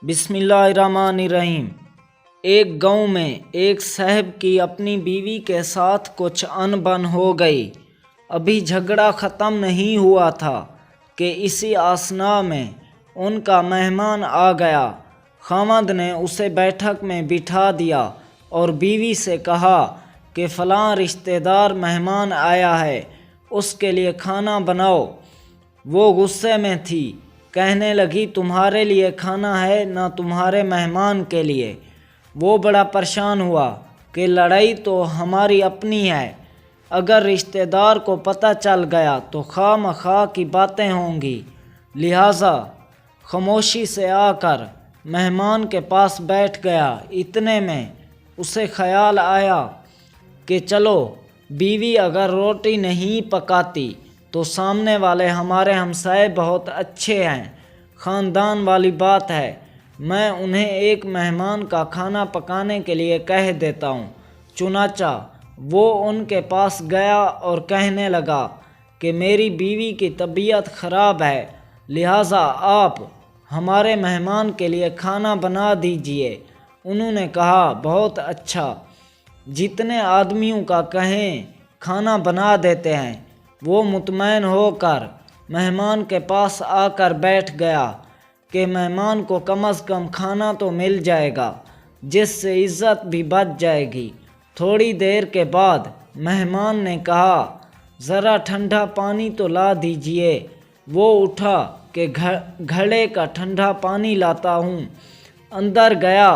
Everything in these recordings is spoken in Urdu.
بسم اللہ الرحمن الرحیم۔ ایک گاؤں میں ایک صاحب کی اپنی بیوی کے ساتھ کچھ انبن ہو گئی۔ ابھی جھگڑا ختم نہیں ہوا تھا کہ اسی اثناء میں ان کا مہمان آ گیا۔ خاوند نے اسے بیٹھک میں بٹھا دیا اور بیوی سے کہا کہ فلاں رشتہ دار مہمان آیا ہے، اس کے لیے کھانا بناؤ۔ وہ غصے میں تھی، کہنے لگی تمہارے لیے کھانا ہے نہ تمہارے مہمان کے لیے۔ وہ بڑا پریشان ہوا کہ لڑائی تو ہماری اپنی ہے، اگر رشتہ دار کو پتہ چل گیا تو خواہ مخواہ کی باتیں ہوں گی، لہٰذا خاموشی سے آ کر مہمان کے پاس بیٹھ گیا۔ اتنے میں اسے خیال آیا کہ چلو بیوی اگر روٹی نہیں پکاتی تو سامنے والے ہمارے ہمسائے بہت اچھے ہیں، خاندان والی بات ہے، میں انہیں ایک مہمان کا کھانا پکانے کے لیے کہہ دیتا ہوں۔ چنانچہ وہ ان کے پاس گیا اور کہنے لگا کہ میری بیوی کی طبیعت خراب ہے، لہٰذا آپ ہمارے مہمان کے لیے کھانا بنا دیجئے۔ انہوں نے کہا بہت اچھا، جتنے آدمیوں کا کہیں کھانا بنا دیتے ہیں۔ وہ مطمئن ہو کر مہمان کے پاس آ کر بیٹھ گیا کہ مہمان کو کم از کم کھانا تو مل جائے گا، جس سے عزت بھی بچ جائے گی۔ تھوڑی دیر کے بعد مہمان نے کہا ذرا ٹھنڈا پانی تو لا دیجئے۔ وہ اٹھا کہ گھڑے کا ٹھنڈا پانی لاتا ہوں۔ اندر گیا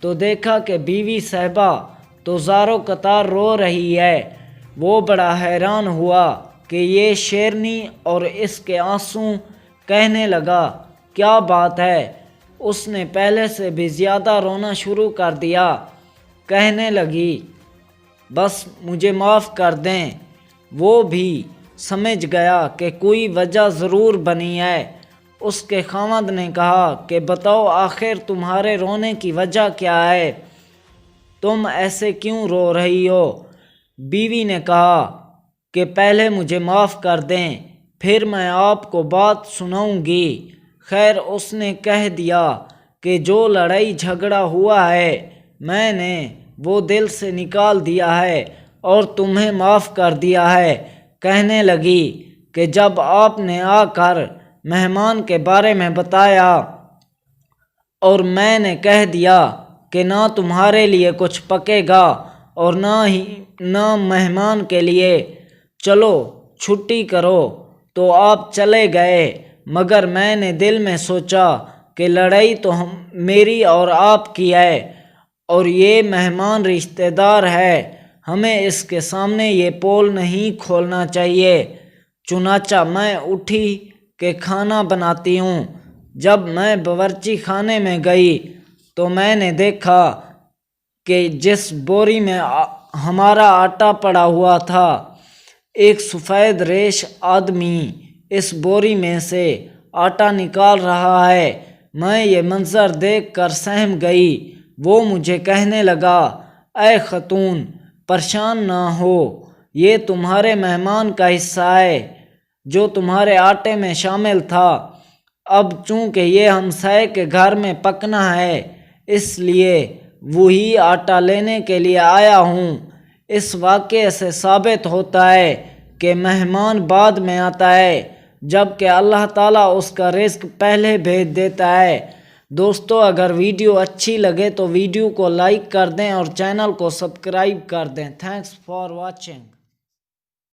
تو دیکھا کہ بیوی صاحبہ تو زاروں قطار رو رہی ہے۔ وہ بڑا حیران ہوا کہ یہ شیرنی اور اس کے آنسو، کہنے لگا کیا بات ہے؟ اس نے پہلے سے بھی زیادہ رونا شروع کر دیا۔ کہنے لگی بس مجھے معاف کر دیں۔ وہ بھی سمجھ گیا کہ کوئی وجہ ضرور بنی ہے۔ اس کے خاوند نے کہا کہ بتاؤ آخر تمہارے رونے کی وجہ کیا ہے؟ تم ایسے کیوں رو رہی ہو؟ بیوی نے کہا کہ پہلے مجھے معاف کر دیں، پھر میں آپ کو بات سناؤں گی۔ خیر، اس نے کہہ دیا کہ جو لڑائی جھگڑا ہوا ہے میں نے وہ دل سے نکال دیا ہے اور تمہیں معاف کر دیا ہے۔ کہنے لگی کہ جب آپ نے آ کر مہمان کے بارے میں بتایا اور میں نے کہہ دیا کہ نہ تمہارے لیے کچھ پکے گا اور نہ مہمان کے لیے، چلو چھٹی کرو، تو آپ چلے گئے، مگر میں نے دل میں سوچا کہ لڑائی تو میری اور آپ کی ہے اور یہ مہمان رشتہ دار ہے، ہمیں اس کے سامنے یہ پول نہیں کھولنا چاہیے۔ چنانچہ میں اٹھی کہ کھانا بناتی ہوں۔ جب میں باورچی خانے میں گئی تو میں نے دیکھا کہ جس بوری میں ہمارا آٹا پڑا ہوا تھا، ایک سفید ریش آدمی اس بوری میں سے آٹا نکال رہا ہے۔ میں یہ منظر دیکھ کر سہم گئی۔ وہ مجھے کہنے لگا اے خاتون، پریشان نہ ہو، یہ تمہارے مہمان کا حصہ ہے جو تمہارے آٹے میں شامل تھا۔ اب چونکہ یہ ہمسائے کے گھر میں پکنا ہے، اس لیے وہی آٹا لینے کے لیے آیا ہوں۔ اس واقعے سے ثابت ہوتا ہے کہ مہمان بعد میں آتا ہے، جبکہ اللہ تعالیٰ اس کا رزق پہلے بھیج دیتا ہے۔ دوستو، اگر ویڈیو اچھی لگے تو ویڈیو کو لائک کر دیں اور چینل کو سبسکرائب کر دیں۔ Thanks for watching.